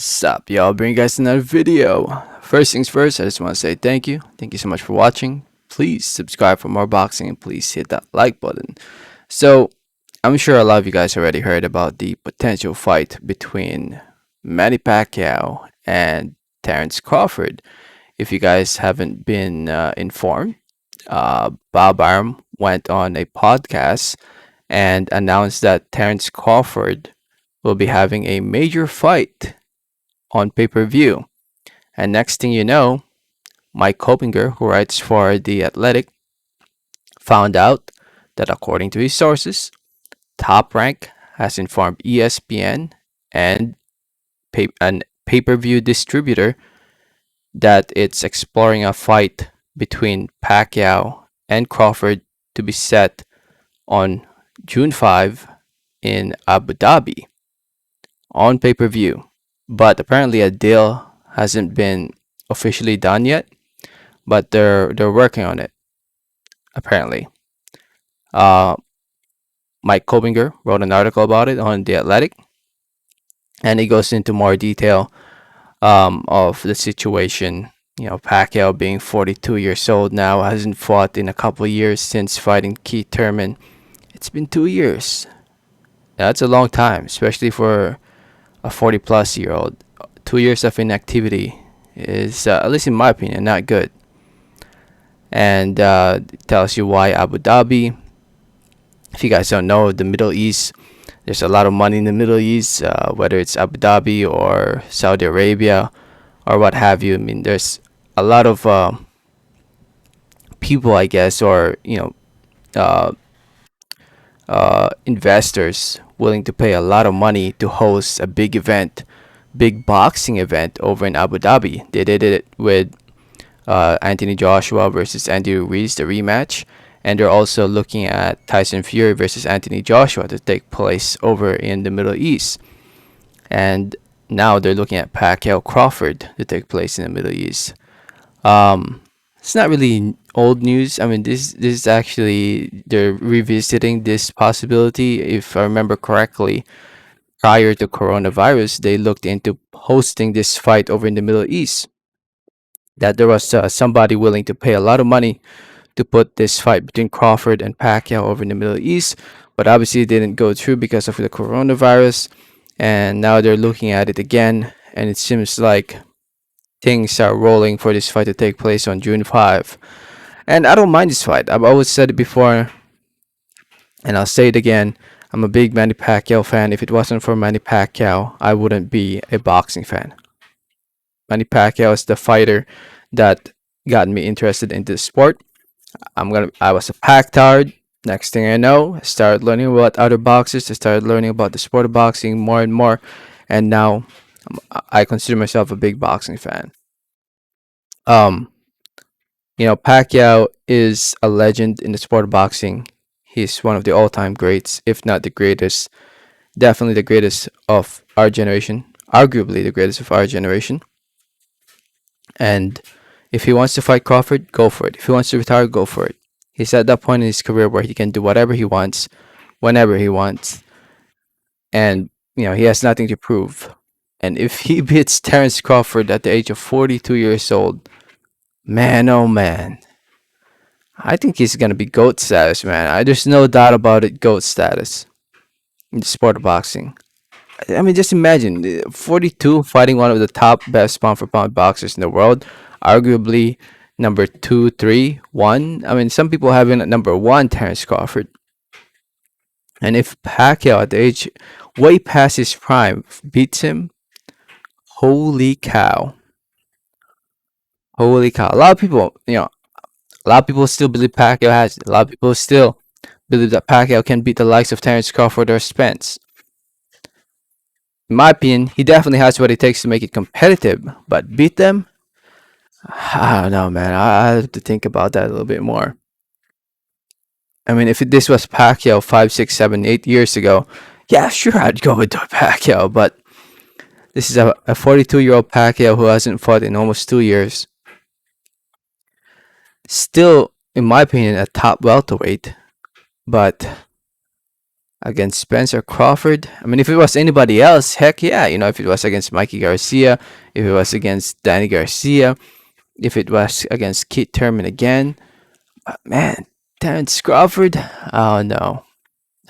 Sup, y'all? Bring you guys another video. First things first, I just want to say thank you. Thank you so much for watching. Please subscribe for more boxing and please hit that like button. So, I'm sure a lot of you guys already heard about the potential fight between Manny Pacquiao and Terence Crawford. If you guys haven't been informed, Bob Arum went on a podcast and announced that Terence Crawford will be having a major fight on pay-per-view. And next thing you know, Mike Kopinger, who writes for The Athletic, found out that according to his sources, Top Rank has informed ESPN and an pay-per-view distributor that it's exploring a fight between Pacquiao and Crawford to be set on June 5 in Abu Dhabi on pay-per-view. But apparently a deal hasn't been officially done yet, but they're working on it apparently. Uh, Mike Kobinger wrote an article about it on The Athletic, and he goes into more detail of the situation. You know, Pacquiao being 42 years old now, hasn't fought in a couple of years since fighting Keith Thurman. It's been 2 years. That's a long time, especially for a 40 plus year old. 2 years of inactivity is, at least in my opinion, not good. And it tells you why Abu Dhabi. If you guys don't know, the Middle East, there's a lot of money in the Middle East, whether it's Abu Dhabi or Saudi Arabia or what have you. I mean, there's a lot of people, I guess, or uh, investors willing to pay a lot of money to host a big event, big boxing event over in Abu Dhabi. They did it with Anthony Joshua versus Andy Ruiz, the rematch. And they're also looking at Tyson Fury versus Anthony Joshua to take place over in the Middle East. And now they're looking at Pacquiao Crawford to take place in the Middle East. It's not really old news. I mean, this is actually they're revisiting this possibility. If I remember correctly, prior to coronavirus, they looked into hosting this fight over in the Middle East. That there was somebody willing to pay a lot of money to put this fight between Crawford and Pacquiao over in the Middle East, but obviously it didn't go through because of the coronavirus. And now they're looking at it again, and it seems like things are rolling for this fight to take place on June 5. And I don't mind this fight. I've always said it before, and I'll say it again. I'm a big Manny Pacquiao fan. If it wasn't for Manny Pacquiao, I wouldn't be a boxing fan. Manny Pacquiao is the fighter that got me interested into the sport. I was a Pactard. Next thing I know, I started learning about other boxers. I started learning about the sport of boxing more and more, and now I consider myself a big boxing fan. Um, Pacquiao is a legend in the sport of boxing. He's one of the all-time greats, if not the greatest. Definitely the greatest of our generation. Arguably the greatest of our generation. And if he wants to fight Crawford, go for it. If he wants to retire, go for it. He's at that point in his career where he can do whatever he wants, whenever he wants, and he has nothing to prove. And if he beats Terence Crawford at the age of 42 years old, man, oh man, I think he's gonna be GOAT status, man. There's no doubt about it, GOAT status in the sport of boxing. I mean, just imagine 42 fighting one of the top best pound for pound boxers in the world, arguably number two, three, one. I mean, some people have him at number one, Terence Crawford. And if Pacquiao at the age way past his prime beats him, holy cow. Holy cow. A lot of people still believe Pacquiao has it. A lot of people still believe that Pacquiao can beat the likes of Terence Crawford or Spence. In my opinion, he definitely has what it takes to make it competitive, but beat them? I don't know, man. I have to think about that a little bit more. I mean, if this was Pacquiao 5, 6, 7, 8 years ago, yeah, sure, I'd go with Pacquiao, but this is a 42-year-old Pacquiao who hasn't fought in almost 2 years. Still, in my opinion, a top welterweight, but against Spencer Crawford. I mean, if it was anybody else, heck yeah. If it was against Mikey Garcia, if it was against Danny Garcia, if it was against Keith Thurman again, man, Terence Crawford. Oh no,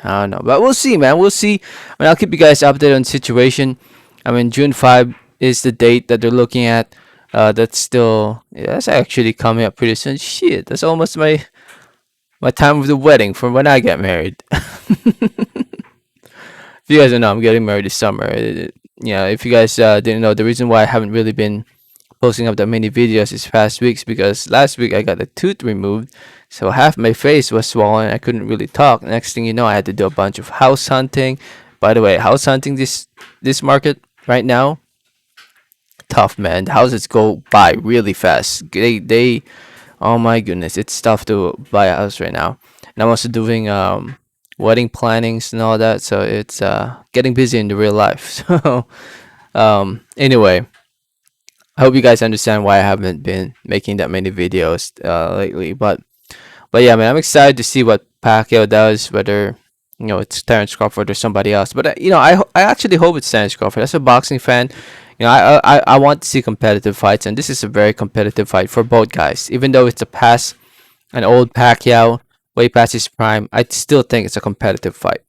I don't know, but we'll see, man. We'll see. I mean, I'll keep you guys updated on the situation. I mean, June 5 is the date that they're looking at. That's still, yeah, that's actually coming up pretty soon. Shit, that's almost my time of the wedding from when I get married. If you guys don't know, I'm getting married this summer. If you guys didn't know, the reason why I haven't really been posting up that many videos this past weeks because last week I got a tooth removed, so half my face was swollen. I couldn't really talk. Next thing you know, I had to do a bunch of house hunting. By the way, house hunting this market right now, tough, man. The houses go by really fast. They oh my goodness, it's tough to buy a house right now. And I'm also doing wedding plannings and all that, so it's getting busy in the real life. So anyway, I hope you guys understand why I haven't been making that many videos lately. But yeah, man, I'm excited to see what Pacquiao does, whether it's Terence Crawford or somebody else. But I actually hope it's Terence Crawford. As a boxing fan, I want to see competitive fights, and this is a very competitive fight for both guys. Even though it's an old Pacquiao, way past his prime, I still think it's a competitive fight.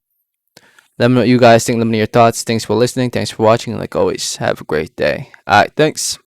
Let me know what you guys think. Let me know your thoughts. Thanks for listening. Thanks for watching. And like always, have a great day. All right, thanks.